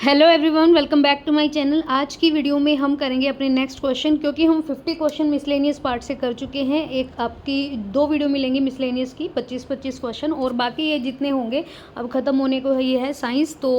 Hello everyone, welcome back to my channel. आज की video में हम करेंगे अपने नेक्स्ट क्वेश्चन, क्योंकि हम 50 क्वेश्चन मिसलेनियस पार्ट से कर चुके हैं। एक आपकी दो वीडियो मिलेंगी मिसलेनियस की 25-25 क्वेश्चन, और बाकी ये जितने होंगे अब ख़त्म होने को ये है साइंस। तो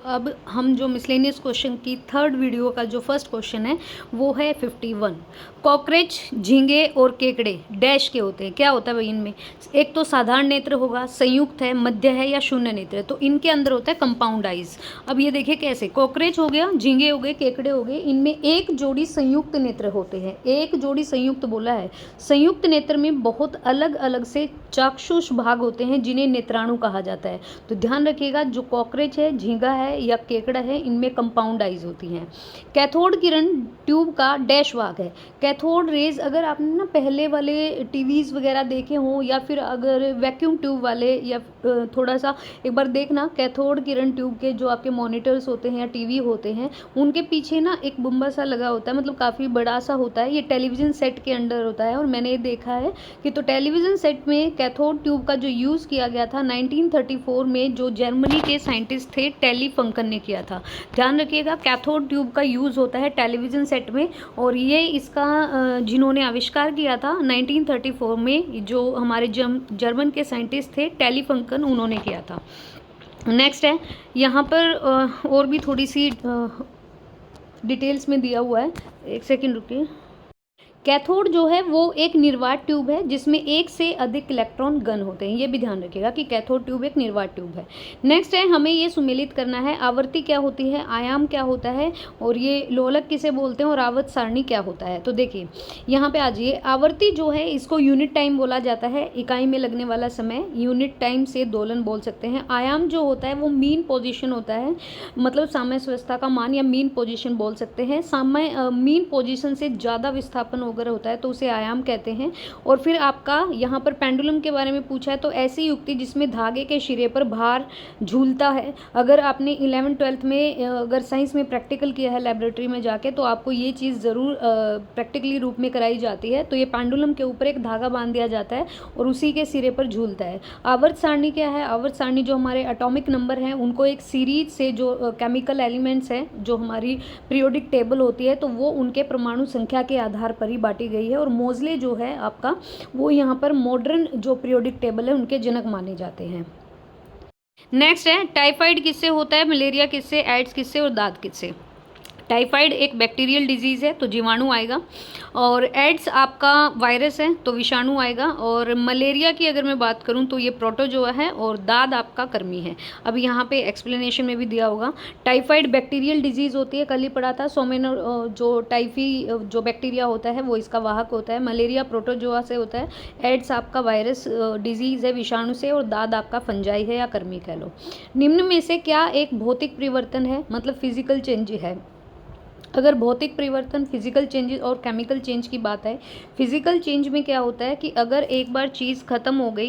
अब हम जो मिसलेनियस क्वेश्चन की थर्ड वीडियो का जो फर्स्ट क्वेश्चन है वो है 51। कॉकरोच, झींगे और केकड़े डैश के होते हैं। क्या होता है भाई इनमें? एक तो साधारण नेत्र होगा, संयुक्त है, मध्य है या शून्य नेत्र है। तो इनके अंदर होता है कंपाउंड आइज। अब ये देखिए कैसे, कॉकरोच हो गया, झींगे हो गए, केकड़े हो गए, इनमें एक जोड़ी संयुक्त नेत्र होते हैं। एक जोड़ी संयुक्त बोला है। संयुक्त नेत्र में बहुत अलग अलग से चाक्षुष भाग होते हैं जिन्हें नेत्राणु कहा जाता है। तो ध्यान रखिएगा, जो कॉकरोच है, झींगा है या केकड़ा है, इनमें कंपाउंड आइज होती हैं। कैथोड किरण ट्यूब का डैश भाग है। कैथोड रेज, अगर आपने ना पहले वाले टीवीज वगैरह देखे हों या फिर अगर वैक्यूम ट्यूब वाले, या थोड़ा सा एक बार देखना, कैथोड किरण ट्यूब के जो आपके मॉनिटर्स होते हैं या टीवी होते हैं, उनके पीछे ना एक बुम्बा सा लगा होता है, मतलब काफ़ी बड़ा सा होता है। ये टेलीविज़न सेट के अंडर होता है, और मैंने ये देखा है कि तो टेलीविज़न सेट में कैथोड ट्यूब का जो यूज़ किया गया था 1934 में, जो जर्मनी के साइंटिस्ट थे टेलीफंकन ने किया था। ध्यान रखिएगा, कैथोड ट्यूब का यूज़ होता है टेलीविज़न सेट में, और ये इसका जिन्होंने आविष्कार किया था 1934 में, जो हमारे जर्मन के साइंटिस्ट थे टेलीफंकन, उन्होंने किया था। नेक्स्ट है यहाँ पर और भी थोड़ी सी डिटेल्स में दिया हुआ है, एक सेकंड रुकिए। कैथोड जो है वो एक निर्वात ट्यूब है जिसमें एक से अधिक इलेक्ट्रॉन गन होते हैं। ये भी ध्यान रखिएगा कि कैथोड ट्यूब एक निर्वात ट्यूब है। नेक्स्ट है, हमें ये सुमेलित करना है, आवर्ती क्या होती है, आयाम क्या होता है, और ये लोलक किसे बोलते हैं, और आवर्त सारणी क्या होता है। तो देखिए यहाँ पे आ जाइए। आवर्ती जो है इसको यूनिट टाइम बोला जाता है, इकाई में लगने वाला समय, यूनिट टाइम से दोलन बोल सकते हैं। आयाम जो होता है वो मीन पोजिशन होता है, मतलब साम्यावस्था का मान या मीन पोजिशन बोल सकते हैं। मीन पोजिशन से ज़्यादा विस्थापन अगर होता है तो उसे आयाम कहते हैं। और फिर आपका यहाँ पर पेंडुलम के बारे में पूछा है, तो ऐसी युक्ति जिसमें धागे के सिरे पर भार झूलता है। अगर आपने 11th-12th में अगर साइंस में प्रैक्टिकल किया है लेबोरेटरी में जाके, तो आपको ये चीज़ ज़रूर प्रैक्टिकली रूप में कराई जाती है। तो ये पेंडुलम के ऊपर एक धागा बांध दिया जाता है और उसी के सिरे पर झूलता है। आवर्त सारणी क्या है? आवर्त सारणी जो हमारे एटॉमिक नंबर हैं उनको एक सीरीज से, जो केमिकल एलिमेंट्स हैं, जो हमारी पीरियोडिक टेबल होती है, तो वो उनके परमाणु संख्या के आधार पर ही बांटी गई है। और मोजले जो है आपका, वो यहाँ पर मॉडर्न जो पीरियोडिक टेबल है उनके जनक माने जाते हैं। नेक्स्ट है, टाइफाइड किससे होता है, मलेरिया किससे, एड्स किससे और दाद किससे। टाइफाइड एक बैक्टीरियल डिजीज़ है तो जीवाणु आएगा, और एड्स आपका वायरस है तो विषाणु आएगा, और मलेरिया की अगर मैं बात करूं तो ये प्रोटोजोआ है, और दाद आपका कर्मी है। अब यहाँ पे एक्सप्लेनेशन में भी दिया होगा। टाइफाइड बैक्टीरियल डिजीज़ होती है, कल ही पढ़ा था। सोमेनो जो टाइफी जो बैक्टीरिया होता है वो इसका वाहक होता है। मलेरिया प्रोटोजोआ से होता है। एड्स आपका वायरस डिजीज़ है विषाणु से, और दाद आपका फंजाई है या कर्मी कह लो। निम्न में से क्या एक भौतिक परिवर्तन है, मतलब फिजिकल चेंज है। अगर भौतिक परिवर्तन, फिजिकल चेंजेस और केमिकल चेंज की बात है, फिजिकल चेंज में क्या होता है कि अगर एक बार चीज़ ख़त्म हो गई,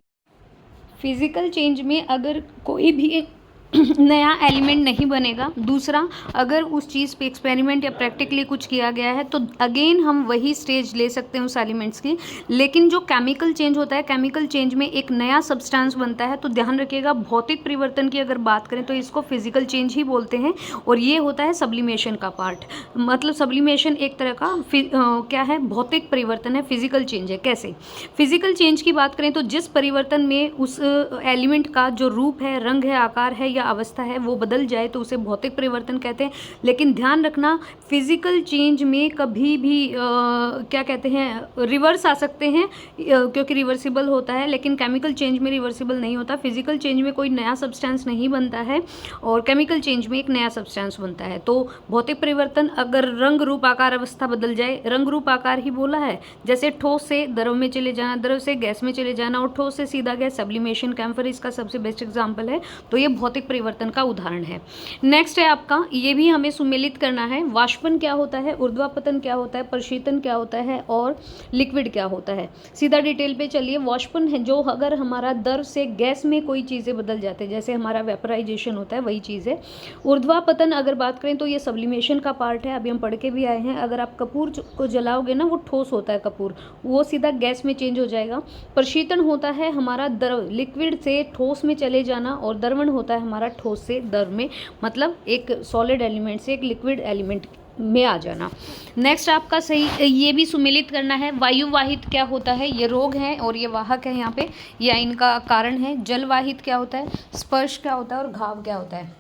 फिजिकल चेंज में अगर कोई भी नया एलिमेंट नहीं बनेगा। दूसरा, अगर उस चीज़ पे एक्सपेरिमेंट या प्रैक्टिकली कुछ किया गया है तो अगेन हम वही स्टेज ले सकते हैं उस एलिमेंट्स की। लेकिन जो केमिकल चेंज होता है, केमिकल चेंज में एक नया सब्सटेंस बनता है। तो ध्यान रखिएगा, भौतिक परिवर्तन की अगर बात करें तो इसको फिजिकल चेंज ही बोलते हैं, और ये होता है सब्लिमेशन का पार्ट। मतलब सब्लिमेशन एक तरह का क्या है, भौतिक परिवर्तन है, फिजिकल चेंज है। कैसे फिजिकल चेंज की बात करें तो जिस परिवर्तन में उस एलिमेंट का जो रूप है, रंग है, आकार है या अवस्था है वो बदल जाए तो उसे भौतिक परिवर्तन कहते हैं। लेकिन ध्यान रखना, फिजिकल चेंज में कभी भी क्या कहते हैं, रिवर्स आ सकते हैं, क्योंकि रिवर्सिबल होता है। लेकिन केमिकल चेंज में रिवर्सिबल नहीं होता। फिजिकल चेंज में कोई नया सब्सटेंस नहीं बनता है, और केमिकल चेंज में एक नया सब्सटेंस बनता है। तो भौतिक परिवर्तन, अगर रंग रूप आकार अवस्था बदल जाए, रंग रूप आकार ही बोला है, जैसे ठोस से द्रव में चले जाना, द्रव से गैस में चले जाना, और ठोस से सीधा गैस, सब्लिमेशन। कैम्फर इसका सबसे बेस्ट एग्जाम्पल है। तो ये भौतिक परिवर्तन का उदाहरण है। नेक्स्ट है आपका, ये भी हमें सुमेलित करना है। वाष्पन क्या होता है, ऊर्ध्वापतन क्या होता है, प्रशीतन क्या होता है, और लिक्विड क्या होता है। सीधा डिटेल पे चलिए। वाष्पन है जो अगर हमारा द्रव से गैस में कोई चीज़ें बदल जाते हैं, जैसे हमारा वेपराइजेशन होता है, वही चीज़ है। ऊर्ध्वापतन अगर बात करें तो ये सब्लिमेशन का पार्ट है, अभी हम पढ़ के भी आए हैं। अगर आप कपूर को जलाओगे ना, वो ठोस होता है कपूर, वो सीधा गैस में चेंज हो जाएगा। प्रशीतन होता है हमारा द्रव, लिक्विड से ठोस में चले जाना, और द्रवण होता है हमारा हमारा ठोस से द्रव में, मतलब एक सॉलिड एलिमेंट से एक लिक्विड एलिमेंट में आ जाना। नेक्स्ट आपका सही ये भी सुमेलित करना है। वायुवाहित क्या होता है, ये रोग है और ये वाहक है यहाँ पे, या इनका कारण है। जलवाहित क्या होता है, स्पर्श क्या होता है और घाव क्या होता है।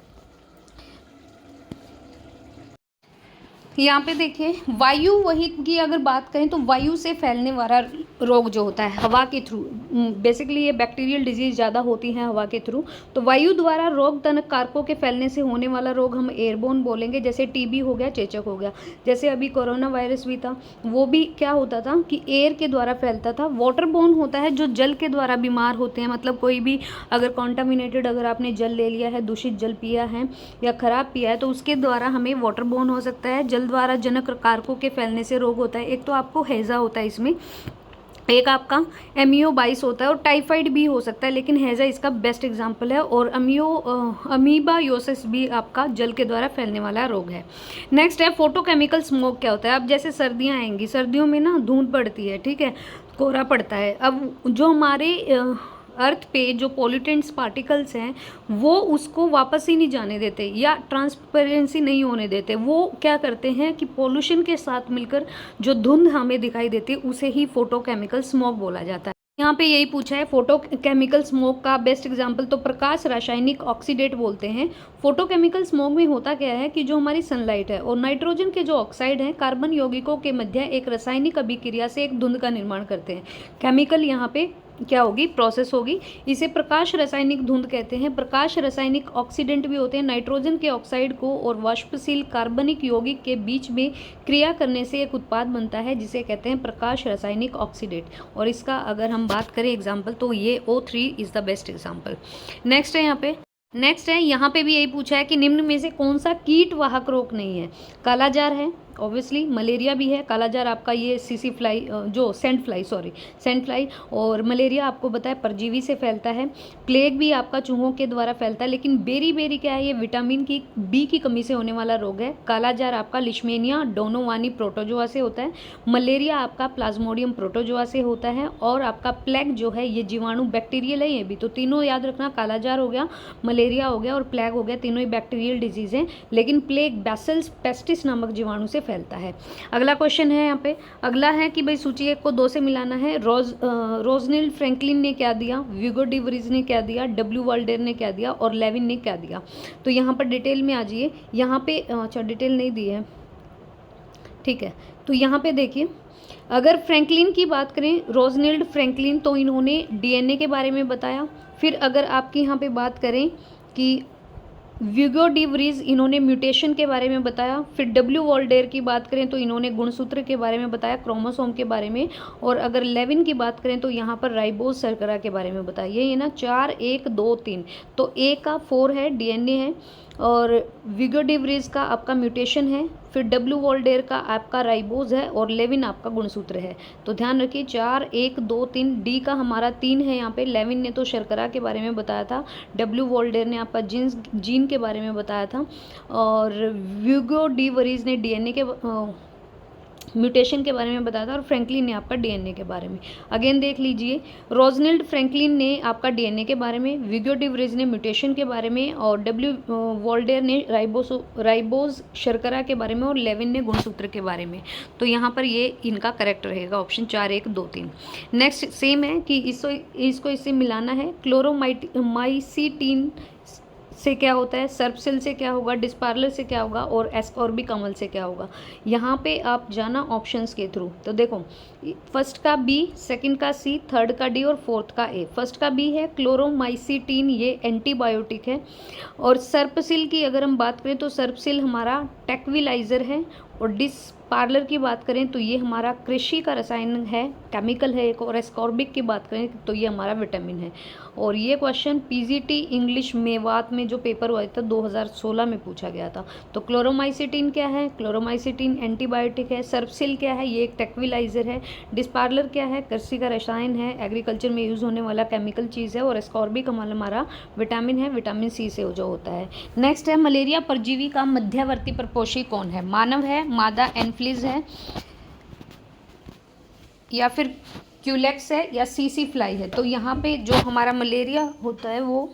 यहाँ पे देखिए वायु वहित की अगर बात करें तो वायु से फैलने वाला रोग जो होता है हवा के थ्रू, बेसिकली ये बैक्टीरियल डिजीज ज़्यादा होती हैं हवा के थ्रू। तो वायु द्वारा रोग जनक कारकों के फैलने से होने वाला रोग हम एयरबोर्न बोलेंगे, जैसे टीबी हो गया, चेचक हो गया। जैसे अभी कोरोना वायरस भी था, वो भी क्या होता था कि एयर के द्वारा फैलता था। वाटरबोर्न होता है जो जल के द्वारा बीमार होते हैं, मतलब कोई भी अगर कॉन्टामिनेटेड अगर आपने जल ले लिया है, दूषित जल पिया है या खराब पिया है, तो उसके द्वारा हमें वाटरबोर्न हो सकता है। जल द्वारा जनक कारकों के फैलने से रोग होता है। एक तो आपको हैजा होता है इसमें, एक आपका एमियोबाइस होता है और टाइफाइड भी हो सकता है, लेकिन हैजा इसका बेस्ट एग्जांपल है। और अमीबायोसिस भी आपका जल के द्वारा फैलने वाला रोग है। नेक्स्ट है फोटोकेमिकल स्मोक क्या होता है। अब जैसे सर्दियाँ आएंगी, सर्दियों में ना धुंध पड़ती है, ठीक है, कोहरा पड़ता है। अब जो हमारे अर्थ पे जो पॉल्यूटेंट्स पार्टिकल्स हैं वो उसको वापस ही नहीं जाने देते या ट्रांसपेरेंसी नहीं होने देते। वो क्या करते हैं कि पॉल्यूशन के साथ मिलकर जो धुंध हमें दिखाई देती है उसे ही फोटोकेमिकल स्मोक बोला जाता है। यहाँ पे यही पूछा है फोटोकेमिकल स्मोक का बेस्ट एग्जांपल तो प्रकाश रासायनिक ऑक्सीडेट बोलते हैं। फोटोकेमिकल स्मोक में होता क्या है कि जो हमारी सनलाइट है और नाइट्रोजन के जो ऑक्साइड हैं कार्बन यौगिकों के मध्य एक रासायनिक अभिक्रिया से एक धुंध का निर्माण करते हैं। केमिकल यहाँ पे क्या होगी, प्रोसेस होगी। इसे प्रकाश रासायनिक धुंध कहते हैं। प्रकाश रासायनिक ऑक्सीडेंट भी होते हैं। नाइट्रोजन के ऑक्साइड को और वाष्पशील कार्बनिक यौगिक के बीच में क्रिया करने से एक उत्पाद बनता है जिसे कहते हैं प्रकाश रासायनिक ऑक्सीडेट। और इसका अगर हम बात करें एग्जाम्पल तो ये O3 is the best example. Next है यहाँ पे भी यही पूछा है कि निम्न में से कौन सा कीट वाहक रोग नहीं है। कालाजार है ऑब्वियसली, मलेरिया भी है। कालाजार आपका ये सीसी फ्लाई जो सेंट फ्लाई, और मलेरिया आपको बताया परजीवी से फैलता है। प्लेग भी आपका चूहों के द्वारा फैलता है। लेकिन बेरी क्या है, ये विटामिन की बी की कमी से होने वाला रोग है। कालाजार आपका लिशमेनिया डोनोवानी प्रोटोजोआ से होता है। मलेरिया आपका प्लाज्मोडियम प्रोटोजोआ से होता है। और आपका प्लेग जो है ये जीवाणु बैक्टीरियल है ये भी। तो तीनों याद रखना, कालाजार हो गया, मलेरिया हो गया और प्लेग हो गया, तीनों ही बैक्टीरियल डिजीज हैं। लेकिन प्लेग बैसिलस पेस्टिस नामक जीवाणु से फैलता है। अगला क्वेश्चन है यहाँ पे, अगला है कि भाई सूची 1 को 2 से मिलाना है। रोजनिल्ड फ्रैंकलिन ने क्या दिया, ह्यूगो डी वरीज ने क्या दिया, डब्ल्यू वाल्डेर ने क्या दिया और लेविन ने क्या दिया। तो यहाँ पर डिटेल में आ जाइए। यहाँ पे अच्छा डिटेल नहीं दी है, ठीक है। तो यहाँ पे देखिए, अगर फ्रैंकलिन की बात करें, रोजनिल्ड फ्रैंकलिन, तो इन्होंने डीएनए के बारे में बताया। फिर अगर आपकी यहाँ पे बात करें कि ह्यूगो डी वरीज, इन्होंने म्यूटेशन के बारे में बताया। फिर डब्ल्यू वाल्डेर की बात करें तो इन्होंने गुणसूत्र के बारे में बताया, क्रोमोसोम के बारे में। और अगर लेविन की बात करें तो यहाँ पर राइबोज शर्करा के बारे में बताया। ये ना 4 1 2 3, तो ए का 4 है डीएनए है, और ह्यूगो डी वरीज का आपका म्यूटेशन है। फिर डब्ल्यू वाल्डेर का आपका राइबोज है और लेविन आपका गुणसूत्र है। तो ध्यान रखिए 4 1 2 3, डी का हमारा 3 है यहाँ पे। लेविन ने तो शर्करा के बारे में बताया था, डब्ल्यू वाल्डेर ने आपका जीन के बारे में बताया था, और ह्यूगो डी वरीज ने डीएनए के म्यूटेशन के बारे में बताया था, और फ्रैंकलिन ने आपका डीएनए के बारे में। अगेन देख लीजिए, रोजनिल्ड फ्रैंकलिन ने आपका डीएनए के बारे में, ह्यूगो डी वरीज ने म्यूटेशन के बारे में, और डब्ल्यू वाल्डेर ने राइबोज शर्करा के बारे में, और लेविन ने गुणसूत्र के बारे में। तो यहाँ पर ये इनका करेक्ट रहेगा ऑप्शन 4 1 2 3। नेक्स्ट सेम है कि इसको इससे मिलाना है। क्लोरोमाइसीटीन से क्या होता है, सर्पसिल से क्या होगा, डिस्पार्लर से क्या होगा और एस्कॉर्बिक अम्ल से क्या होगा। यहाँ पे आप जाना ऑप्शंस के थ्रू। तो देखो, फर्स्ट का बी, सेकंड का सी, थर्ड का डी और फोर्थ का ए। फर्स्ट का बी है क्लोरोमाइसीटीन, ये एंटीबायोटिक है। और सर्पसिल की अगर हम बात करें तो सर्पसिल हमारा टेक्विलाइजर है। और डिस्पार्लर की बात करें तो ये हमारा कृषि का रसायन है, केमिकल है एक। और एस्कॉर्बिक की बात करें तो ये हमारा विटामिन है। और ये क्वेश्चन पीजीटी इंग्लिश मेवात में जो पेपर हुआ था 2016 में पूछा गया था। तो क्लोरोमाइसीटीन क्या है, क्लोरोमाइसीटीन एंटीबायोटिक है। सर्पसिल क्या है, ये एक टेक्विलाइजर है। डिस्पार्लर क्या है, कृषि का रसायन है, एग्रीकल्चर में यूज़ होने वाला केमिकल चीज़ है। और एस्कॉर्बिक हमारा विटामिन है, विटामिन सी से जो होता है। नेक्स्ट है, मलेरिया परजीवी का मध्यवर्ती प्रपोषी कौन है। मानव है, मादा एनफ्लिज है, या फिर क्यूलेक्स है, या सीसी फ्लाई है। तो यहाँ पे जो हमारा मलेरिया होता है वो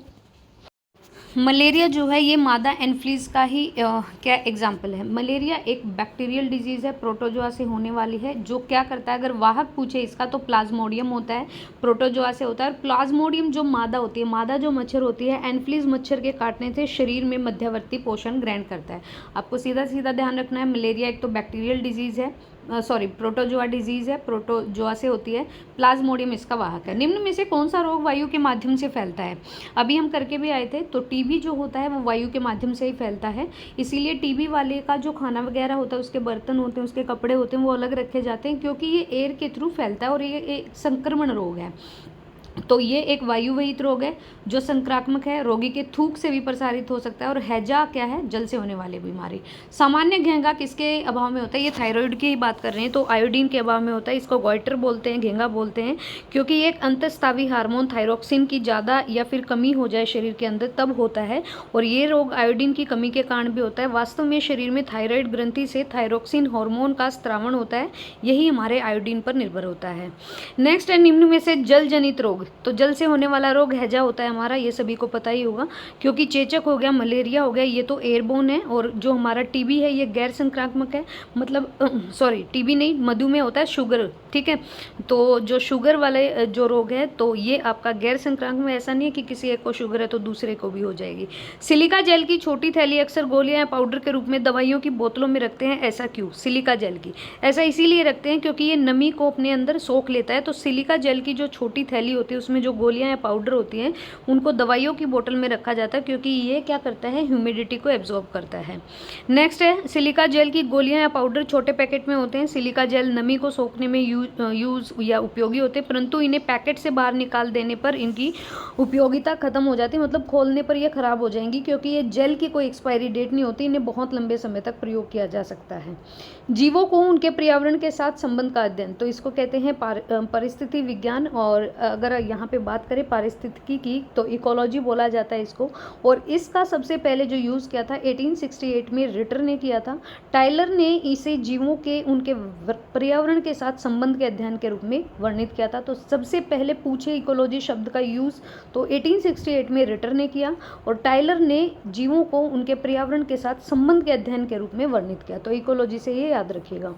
मलेरिया जो है ये मादा एनफ्लीज का ही क्या एग्जाम्पल है। मलेरिया एक बैक्टीरियल डिजीज़ है, प्रोटोजोआ से होने वाली है, जो क्या करता है, अगर वाहक पूछे इसका तो प्लाज्मोडियम होता है, प्रोटोजोआ से होता है। और प्लाज्मोडियम जो मादा होती है, मादा जो मच्छर होती है, एनफ्लीज मच्छर के काटने से शरीर में मध्यवर्ती पोषण ग्रहण करता है। आपको सीधा सीधा ध्यान रखना है, मलेरिया एक तो बैक्टीरियल डिजीज़ है, प्रोटोजोआ डिजीज़ है, प्रोटोजोआ से होती है, प्लाज्मोडियम इसका वाहक है। निम्न में से कौन सा रोग वायु के माध्यम से फैलता है? अभी हम करके भी आए थे, तो टीबी जो होता है वो वायु के माध्यम से ही फैलता है। इसीलिए टीबी वाले का जो खाना वगैरह होता है, उसके बर्तन होते हैं, उसके कपड़े होते हैं, वो अलग रखे जाते हैं, क्योंकि ये एयर के थ्रू फैलता है और ये एक संक्रमण रोग है। तो ये एक वायु वहित रोग है जो संक्रामक है, रोगी के थूक से भी प्रसारित हो सकता है। और हैजा क्या है? जल से होने वाली बीमारी। सामान्य घेंगा किसके अभाव में होता है? ये थायराइड की ही बात कर रहे हैं, तो आयोडीन के अभाव में होता है। इसको गॉइटर बोलते हैं, घेंगा बोलते हैं, क्योंकि ये एक अंतस्रावी हार्मोन थायरोक्सिन की ज़्यादा या फिर कमी हो जाए शरीर के अंदर तब होता है। और ये रोग आयोडीन की कमी के कारण भी होता है। वास्तव में शरीर में थायराइड ग्रंथि से थायरोक्सिन हार्मोन का स्त्रावण होता है, यही हमारे आयोडीन पर निर्भर होता है। नेक्स्ट है निम्न में से जल जनित रोग। तो जल से होने वाला रोग हैजा होता है हमारा, ये सभी को पता ही होगा, क्योंकि चेचक हो गया, मलेरिया हो गया, ये तो एयरबोर्न है। और जो हमारा टीबी है ये गैर संक्रामक है, मतलब टीबी नहीं, मधुमेह होता है, शुगर, ठीक है। तो जो शुगर वाले जो रोग है तो ये आपका गैर संक्रामक में, ऐसा नहीं है कि किसी एक को शुगर है तो दूसरे को भी हो जाएगी। सिलिका जेल की छोटी थैली अक्सर गोलियां या पाउडर के रूप में दवाइयों की बोतलों में रखते हैं, ऐसा क्यों? सिलिका जेल की ऐसा इसीलिए रखते हैं क्योंकि ये नमी को अपने अंदर सोख लेता है। तो सिलिका जेल की जो छोटी थैली होती है उसमें जो गोलियां या पाउडर होती हैं उनको दवाइयों की बोतल में रखा जाता है, क्योंकि ये क्या करता है? ह्यूमिडिटी को एब्जॉर्ब करता है। नेक्स्ट है सिलिका जेल की गोलियां या पाउडर छोटे पैकेट में होते हैं। सिलिका जेल नमी को सोखने में यूज या उपयोगी होते हैं, परंतु इन्हें पैकेट से बाहर निकाल देने पर इनकी उपयोगिता खत्म हो जाती है, मतलब खोलने पर ये खराब हो जाएंगी, क्योंकि ये जेल की कोई एक्सपायरी डेट नहीं होती, इन्हें बहुत लंबे समय तक प्रयोग किया जा सकता है। जीवों को उनके पर्यावरण के साथ संबंध का अध्ययन, तो इसको कहते हैं परिस्थिति विज्ञान। और अगर यहाँ पे बात करें पारिस्थितिकी की तो इकोलॉजी बोला जाता है इसको। और इसका सबसे पहले जो यूज़ किया था 1868 में रिटर ने किया था। टाइलर ने इसे जीवों के उनके पर्यावरण के साथ संबंध के अध्ययन के रूप में वर्णित किया था। तो सबसे पहले पूछे इकोलॉजी शब्द का यूज़ तो 1868 में रिटर ने किया, और टाइलर ने जीवों को उनके पर्यावरण के साथ संबंध के अध्ययन के रूप में वर्णित किया। तो इकोलॉजी से ये याद रखिएगा।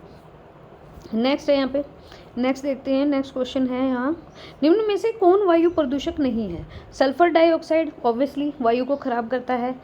नेक्स्ट है यहाँ पे, नेक्स्ट देखते हैं। नेक्स्ट क्वेश्चन है यहाँ, निम्न में से कौन वायु प्रदूषक नहीं है? सल्फर डाइऑक्साइड ऑब्वियसली वायु को खराब करता है,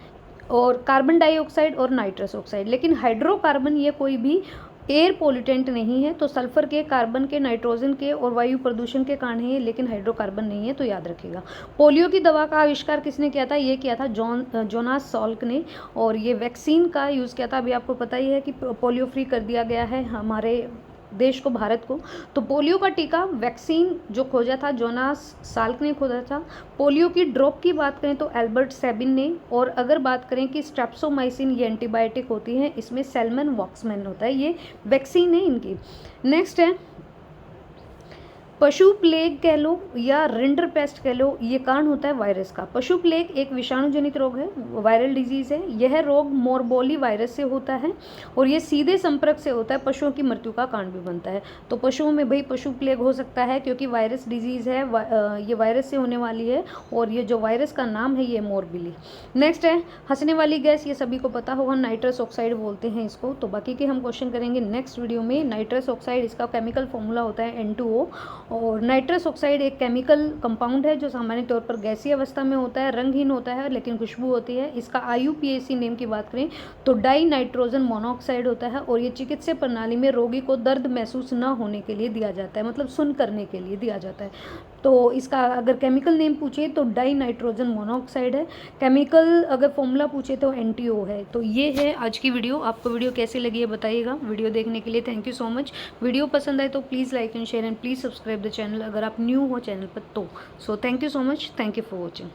और कार्बन डाइऑक्साइड और नाइट्रस ऑक्साइड। लेकिन हाइड्रोकार्बन ये कोई भी एयर पोल्यूटेंट नहीं है। तो सल्फर के, कार्बन के, नाइट्रोजन के और वायु प्रदूषण के कारण है, लेकिन हाइड्रोकार्बन नहीं है, तो याद रखिएगा। पोलियो की दवा का आविष्कार किसने किया था? ये किया था जोनास सॉल्क ने। और ये वैक्सीन का यूज़ किया था। अभी आपको पता ही है कि पोलियो फ्री कर दिया गया है हमारे देश को, भारत को। तो पोलियो का टीका वैक्सीन जो खोजा था जोनास साल्क ने खोजा था। पोलियो की ड्रॉप की बात करें तो एल्बर्ट सेबिन ने। और अगर बात करें कि स्ट्रेप्सोमाइसिन ये एंटीबायोटिक होती है, इसमें सेल्मन वॉक्समैन होता है, ये वैक्सीन है इनकी। नेक्स्ट है पशु प्लेग कह लो या रिंडर पेस्ट कह लो, ये कारण होता है वायरस का। पशु प्लेग एक विषाणु जनित रोग है, वायरल डिजीज़ है। यह रोग मोरबोली वायरस से होता है और ये सीधे संपर्क से होता है, पशुओं की मृत्यु का कारण भी बनता है। तो पशुओं में भाई पशु प्लेग हो सकता है क्योंकि वायरस डिजीज़ है, ये वायरस से होने वाली है, और ये जो वायरस का नाम है ये मोरबिली। नेक्स्ट है हंसने वाली गैस, ये सभी को पता होगा, नाइट्रस ऑक्साइड बोलते हैं इसको। तो बाकी के हम क्वेश्चन करेंगे नेक्स्ट वीडियो में। नाइट्रस ऑक्साइड, इसका केमिकल फॉर्मूला होता है N2O। और नाइट्रस ऑक्साइड एक केमिकल कंपाउंड है जो सामान्य तौर पर गैसीय अवस्था में होता है, रंगहीन होता है लेकिन खुशबू होती है। इसका IUPAC नेम की बात करें तो डाई नाइट्रोजन मोनोऑक्साइड होता है, और ये चिकित्सा प्रणाली में रोगी को दर्द महसूस न होने के लिए दिया जाता है, मतलब सुन करने के लिए दिया जाता है। तो इसका अगर केमिकल नेम पूछे तो डाई नाइट्रोजन मोनोऑक्साइड है। केमिकल अगर फॉर्मूला पूछे तो NTO है। तो ये है आज की वीडियो। आपको वीडियो कैसी लगी है बताइएगा। वीडियो देखने के लिए thank you so much. Video पसंद आए तो please like and share and please subscribe the channel अगर आप न्यू हो चैनल पर तो। So thank you so much, thank you for watching.